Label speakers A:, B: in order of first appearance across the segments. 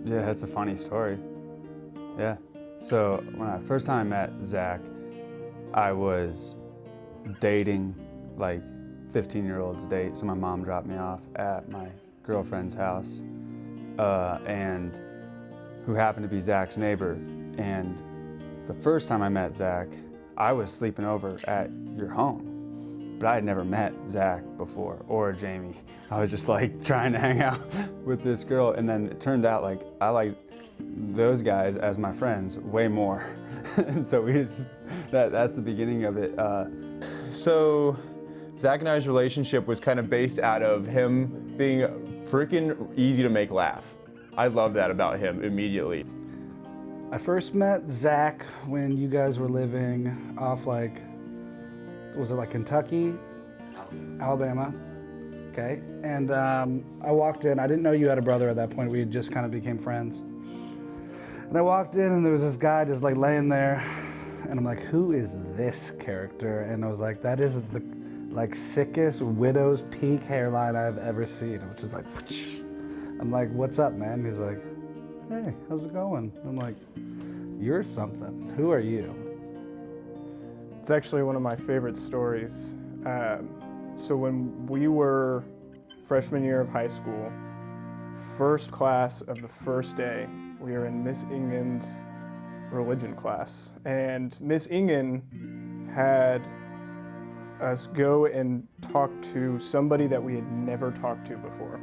A: Yeah, it's a funny story. Yeah. So when I first time I met Zach, I was dating, like 15-year-olds date. So my mom dropped me off at my girlfriend's house, and who happened to be Zach's neighbor. And the first time I met Zach, I was sleeping over at your home. But I had never met Zach before, or Jamie. I was just like trying to hang out with this girl, and then it turned out like I liked those guys as my friends way more. And so that's the beginning of it.
B: So Zach and I's relationship was kind of based out of him being freaking easy to make laugh. I love that about him immediately.
C: I first met Zach when you guys were living off like, was it like Kentucky? Alabama. Okay. And I walked in. I didn't know you had a brother at that point. We just kind of became friends. And I walked in and there was this guy just like laying there. And I'm like, who is this character? And I was like, that is the like sickest widow's peak hairline I've ever seen. Which is like, I'm like, what's up, man? He's like, hey, how's it going? I'm like, you're something. Who are you?
B: It's actually one of my favorite stories. So when we were freshman year of high school, first class of the first day, we were in Miss Ingen's religion class. And Miss Ingen had us go and talk to somebody that we had never talked to before.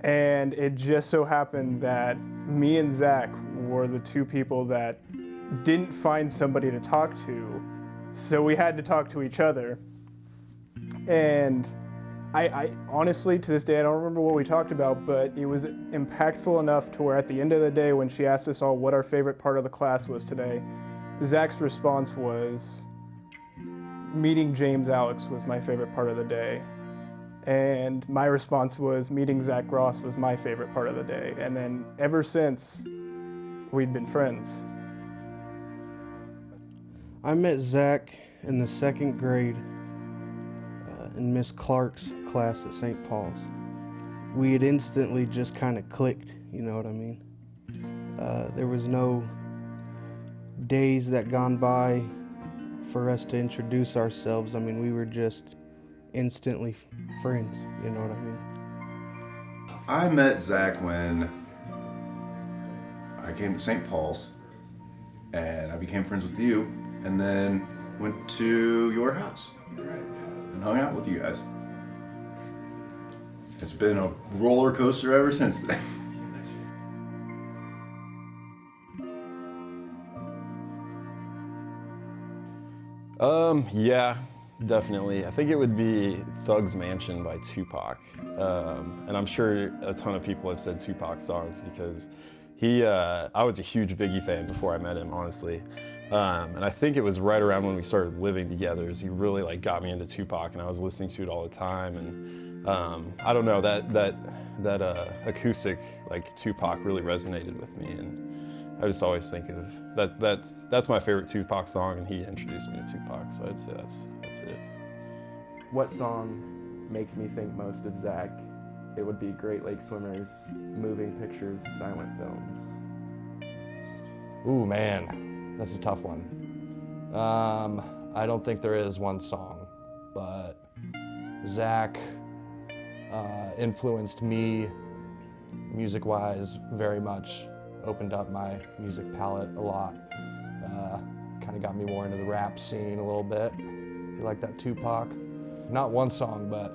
B: And it just so happened that me and Zach were the two people that didn't find somebody to talk to, so we had to talk to each other. And I honestly, to this day, I don't remember what we talked about, but it was impactful enough to where at the end of the day, when she asked us all what our favorite part of the class was today, Zach's response was, meeting James Alex was my favorite part of the day. And my response was, meeting Zach Ross was my favorite part of the day. And then ever since, we'd been friends.
D: I met Zach in the second grade in Miss Clark's class at St. Paul's. We had instantly just kind of clicked, you know what I mean? There was no days that gone by for us to introduce ourselves. I mean, we were just instantly friends, you know what I mean?
E: I met Zach when I came to St. Paul's, and I became friends with you, and then went to your house and hung out with you guys. It's been a roller coaster ever since then.
F: Yeah, definitely. I think it would be Thug's Mansion by Tupac. And I'm sure a ton of people have said Tupac songs because I was a huge Biggie fan before I met him, honestly. And I think it was right around when we started living together as he really like got me into Tupac, and I was listening to it all the time. And I don't know, that acoustic like Tupac really resonated with me, and I just always think of that's my favorite Tupac song, and he introduced me to Tupac, so I'd say that's it.
G: What song makes me think most of Zach? It would be Great Lake Swimmers, Moving Pictures, Silent Films.
H: Ooh, man, that's a tough one. I don't think there is one song, but Zach influenced me music-wise, very much opened up my music palette a lot. Kind of got me more into the rap scene a little bit. You like that Tupac? Not one song, but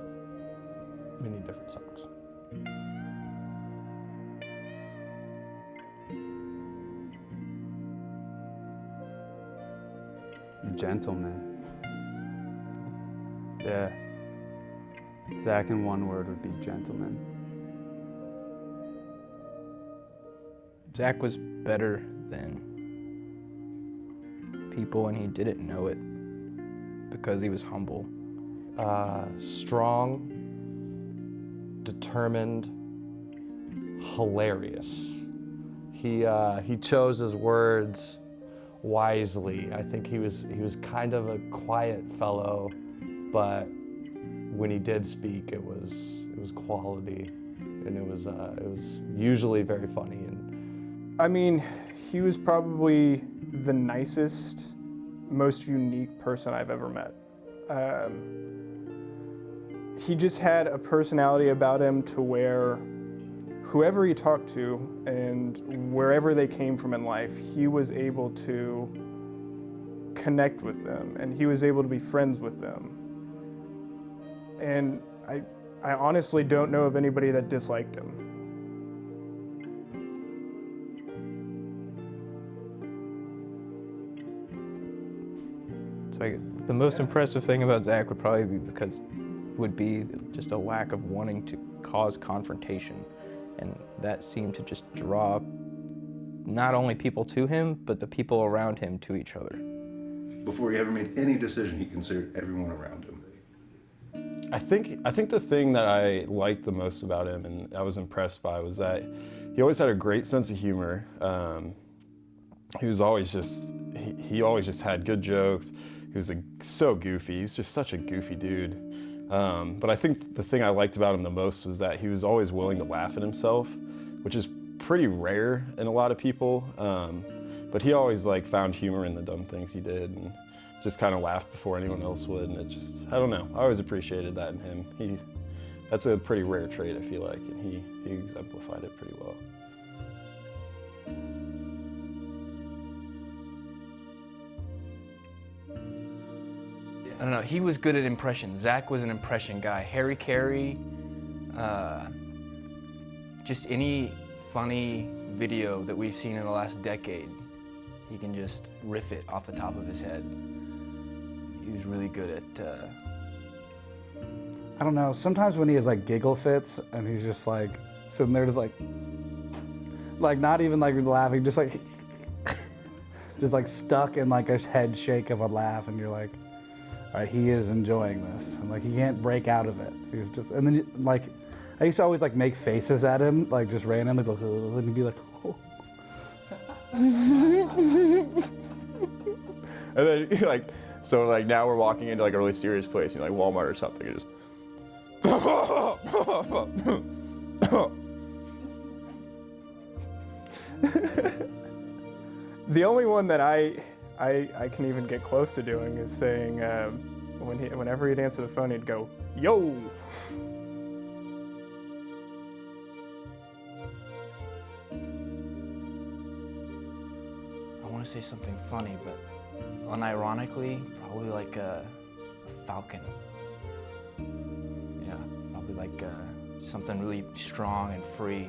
H: many different songs.
A: Gentleman. Yeah. Zach in one word would be gentleman.
I: Zach was better than people, and he didn't know it because he was humble.
H: Strong, determined, hilarious. He chose his words wisely. I think he was kind of a quiet fellow, but when he did speak, it was quality, and it was usually very funny. And
B: I mean, he was probably the nicest, most unique person I've ever met. He just had a personality about him to where whoever he talked to and wherever they came from in life, he was able to connect with them, and he was able to be friends with them. And I honestly don't know of anybody that disliked him.
I: So the most impressive thing about Zach would be just a lack of wanting to cause confrontation, and that seemed to just draw not only people to him, but the people around him to each other.
E: Before he ever made any decision, he considered everyone around him.
F: I think the thing that I liked the most about him and I was impressed by was that he always had a great sense of humor. He was always just, he always just had good jokes. He was so goofy. He was just such a goofy dude. But I think the thing I liked about him the most was that he was always willing to laugh at himself, which is pretty rare in a lot of people. But he always found humor in the dumb things he did and just kind of laughed before anyone else would. And it just, I don't know, I always appreciated that in him. That's a pretty rare trait, I feel like, and he exemplified it pretty well.
J: I don't know, he was good at impressions. Zach was an impression guy. Harry Carey, just any funny video that we've seen in the last decade, he can just riff it off the top of his head. He was really good at...
C: I don't know, sometimes when he has giggle fits and he's just sitting there just not even laughing, just just stuck in a head shake of a laugh, and you're like, all right, he is enjoying this, and he can't break out of it. He's just, and then I used to always make faces at him, just randomly, and he'd be like, oh.
K: And then you're so now we're walking into a really serious place, Walmart or something, and just.
B: The only one that I can even get close to doing is saying, whenever he'd answer the phone, he'd go, yo!
J: I want to say something funny, but unironically, probably a falcon. Yeah, probably something really strong and free.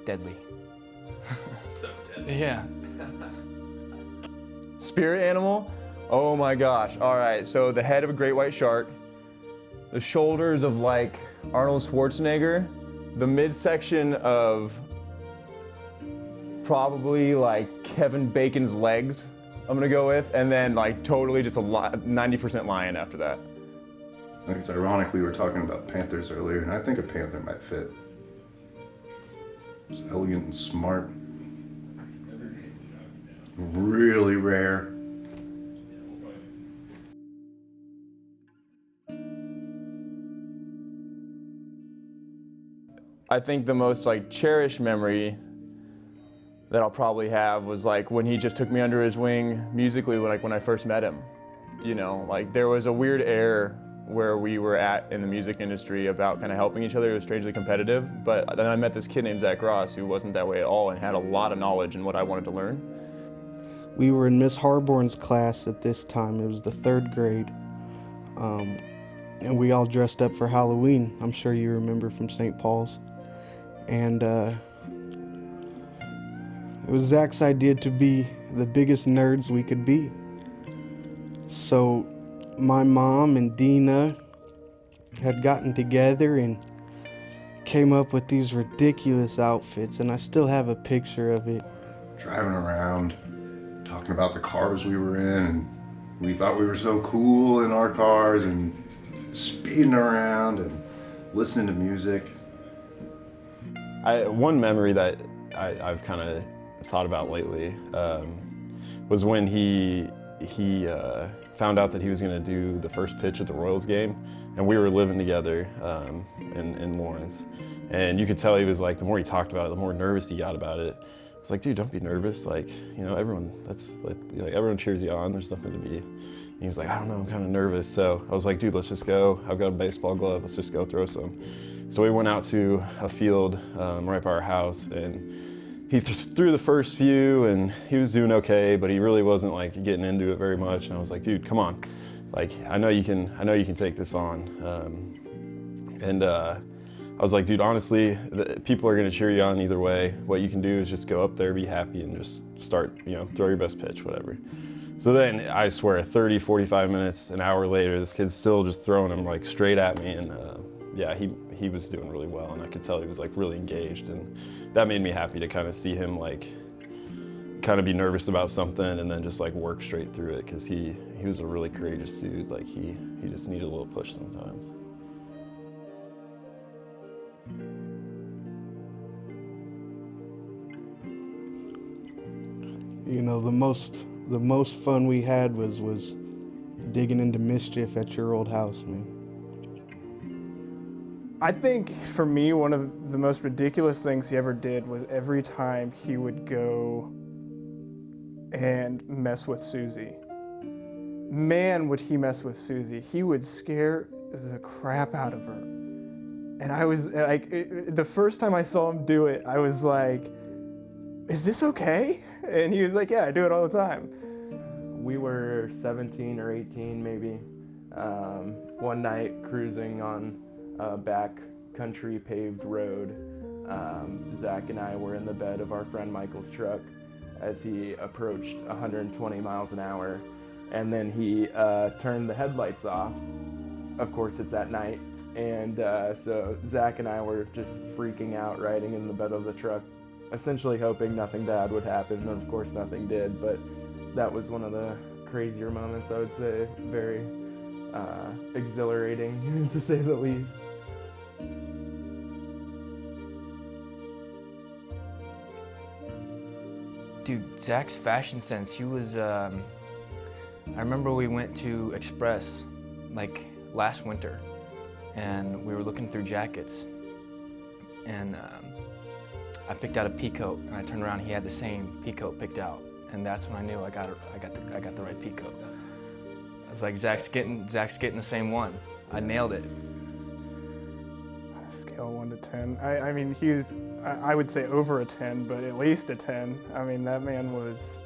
J: Deadly.
K: So deadly.
J: Yeah.
K: Spirit animal? Oh my gosh. All right, so the head of a great white shark, the shoulders of Arnold Schwarzenegger, the midsection of probably Kevin Bacon's legs, I'm gonna go with, and then totally just 90% lion after that.
E: I think it's ironic we were talking about panthers earlier, and I think a panther might fit. It's elegant and smart. Really rare.
K: I think the most cherished memory that I'll probably have was when he just took me under his wing musically when I first met him. There was a weird air where we were at in the music industry about kind of helping each other. It was strangely competitive, but then I met this kid named Zach Ross who wasn't that way at all and had a lot of knowledge in what I wanted to learn.
D: We were in Miss Harborne's class at this time. It was the 3rd grade. And we all dressed up for Halloween. I'm sure you remember from St. Paul's. And it was Zach's idea to be the biggest nerds we could be. So my mom and Dina had gotten together and came up with these ridiculous outfits, and I still have a picture of it.
E: Driving around, talking about the cars we were in, and we thought we were so cool in our cars, and speeding around and listening to music.
F: One memory that I've kind of thought about lately was when he found out that he was going to do the first pitch at the Royals game, and we were living together in Lawrence. And you could tell he was like, the more he talked about it, the more nervous he got about it. It's like, dude, don't be nervous. Like, you know, everyone cheers you on. There's nothing to be. And he was like, I don't know, I'm kind of nervous. So I was like, dude, let's just go. I've got a baseball glove. Let's just go throw some. So we went out to a field right by our house, and he threw the first few, and he was doing okay, but he really wasn't like getting into it very much. And I was like, dude, come on. Like, I know you can take this on. I was like, dude, honestly, people are going to cheer you on either way. What you can do is just go up there, be happy, and just start, you know, throw your best pitch, whatever. So then, I swear, 30, 45 minutes, an hour later, this kid's still just throwing them like straight at me. And yeah, he was doing really well, and I could tell he was like really engaged. And that made me happy to kind of see him like kind of be nervous about something and then just like work straight through it, because he was a really courageous dude. Like he just needed a little push sometimes.
D: You know, the most fun we had was digging into mischief at your old house, man.
B: I think for me, one of the most ridiculous things he ever did was every time he would go and mess with Susie. Man, would he mess with Susie. He would scare the crap out of her. And I was like, the first time I saw him do it, I was like, is this okay? And he was like, yeah, I do it all the time.
G: We were 17 or 18 maybe. One night cruising on a back country paved road. Zach and I were in the bed of our friend Michael's truck as he approached 120 miles an hour. And then he turned the headlights off. Of course, it's at night. And so Zach and I were just freaking out riding in the bed of the truck, essentially hoping nothing bad would happen, and of course nothing did, but that was one of the crazier moments, I would say. Very exhilarating, to say the least.
J: Dude, Zach's fashion sense, he was, I remember we went to Express, like, last winter, and we were looking through jackets, and I picked out a peacoat, and I turned around, he had the same peacoat picked out, and that's when I knew I got the right peacoat. I was like, Zach's getting the same one. I nailed it.
B: Scale 1 to 10. I mean, he was, I would say over a 10, but at least a 10. I mean, that man was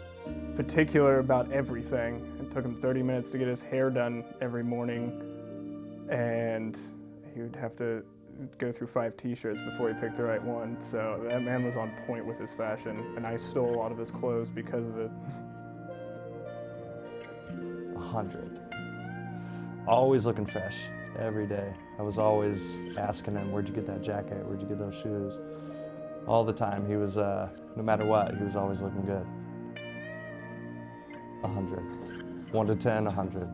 B: particular about everything. It took him 30 minutes to get his hair done every morning, and he would have to go through 5 t-shirts before he picked the right one. So that man was on point with his fashion, and I stole a lot of his clothes because of it.
H: 100. Always looking fresh, every day. I was always asking him, where'd you get that jacket? Where'd you get those shoes? All the time. He was, no matter what, he was always looking good. 100. 1 to 10, 100.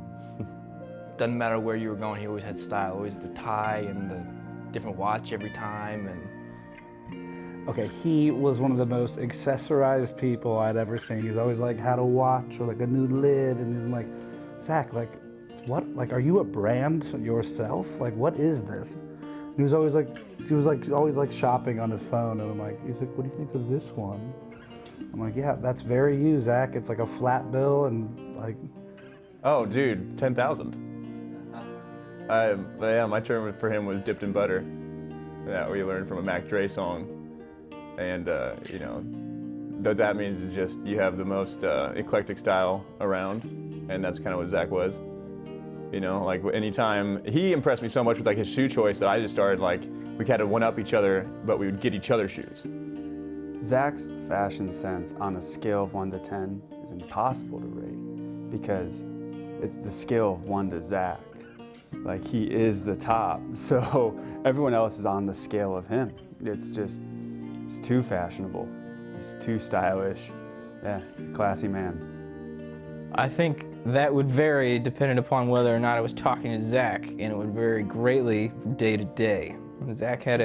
J: Doesn't matter where you were going, he always had style. Always the tie and the different watch every time. And
C: Okay, he was one of the most accessorized people I'd ever seen. He's always like had a watch or like a new lid, and he's like, Zach, like, what? Like, are you a brand yourself? Like, what is this? And he was always shopping on his phone, and I'm like, he's like, what do you think of this one? I'm like, yeah, that's very you, Zach. It's like a flat bill and like.
K: Oh, dude, 10,000. Yeah, my term for him was dipped in butter. That we learned from a Mac Dre song. And, you know, what that means is just you have the most eclectic style around, and that's kind of what Zach was. You know, like anytime, he impressed me so much with like his shoe choice that I just started like, we had to one-up each other, but we would get each other shoes.
A: Zach's fashion sense on a scale of 1 to 10 is impossible to rate because it's the scale of 1 to Zach. Like, he is the top, so everyone else is on the scale of him. It's just, he's too fashionable. He's too stylish. Yeah, he's a classy man.
I: I think that would vary depending upon whether or not I was talking to Zach, and it would vary greatly from day to day. Zach had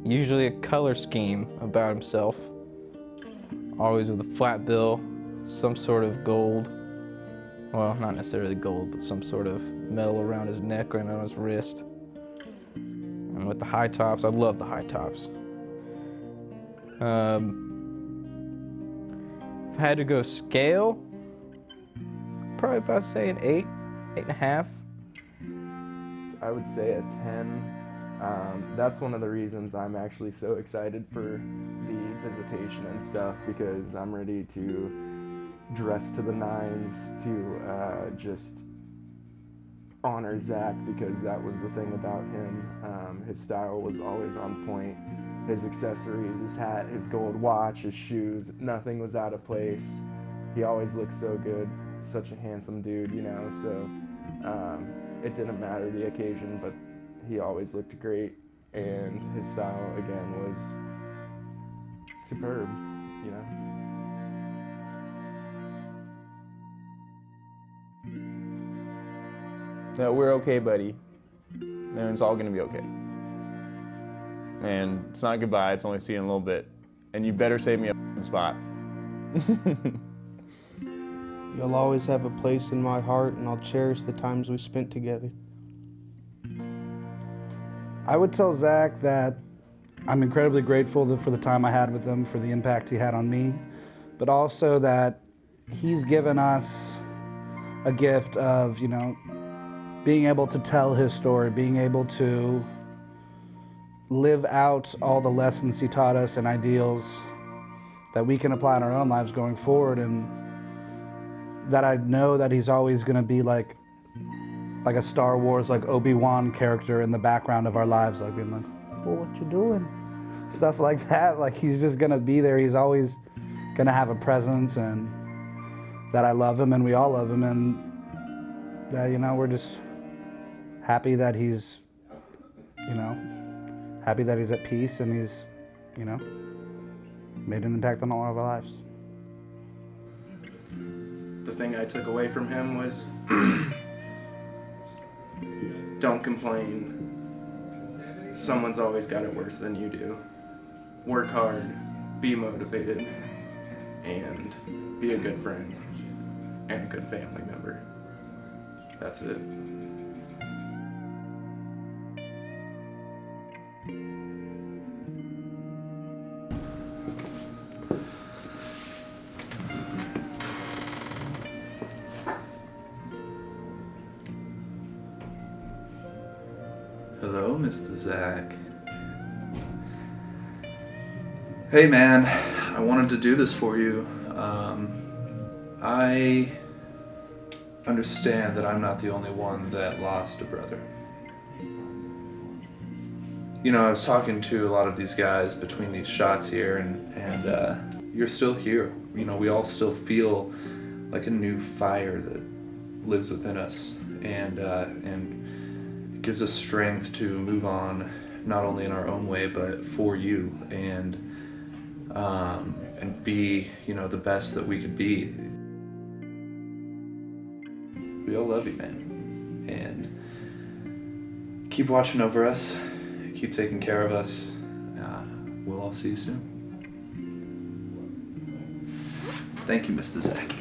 I: usually a color scheme about himself, always with a flat bill, some sort of gold. Well, not necessarily gold, but some sort of metal around his neck and on his wrist. And with the high tops, I love the high tops. If I had to go scale, probably about say an 8, 8.5.
G: I would say a 10. That's one of the reasons I'm actually so excited for the visitation and stuff, because I'm ready to dress to the nines to just honor Zach, because that was the thing about him. His style was always on point. His accessories, his hat, his gold watch, his shoes, nothing was out of place. He always looked so good, such a handsome dude, you know, so it didn't matter the occasion, but he always looked great, and his style, again, was superb, you know.
K: No, we're okay, buddy. And it's all gonna be okay. And it's not goodbye, it's only see you in a little bit. And you better save me a spot.
D: You'll always have a place in my heart, and I'll cherish the times we spent together.
C: I would tell Zach that I'm incredibly grateful for the time I had with him, for the impact he had on me, but also that he's given us a gift of, you know, being able to tell his story, being able to live out all the lessons he taught us and ideals that we can apply in our own lives going forward, and that I know that he's always going to be like a Star Wars, like Obi-Wan character in the background of our lives, like being like, well, what you doing? Stuff like that. Like, he's just going to be there. He's always going to have a presence, and that I love him and we all love him, and that, you know, we're just happy that he's, you know, happy that he's at peace and he's, you know, made an impact on all of our lives.
B: The thing I took away from him was don't complain. Someone's always got it worse than you do. Work hard, be motivated, and be a good friend and a good family member. That's it.
L: Hello, Mr. Zach. Hey man, I wanted to do this for you. I understand that I'm not the only one that lost a brother. You know, I was talking to a lot of these guys between these shots here, and you're still here. You know, we all still feel like a new fire that lives within us, and it gives us strength to move on, not only in our own way, but for you, and be, you know, the best that we could be. We all love you, man, and keep watching over us, keep taking care of us. We'll all see you soon. Thank you, Mr. Zach.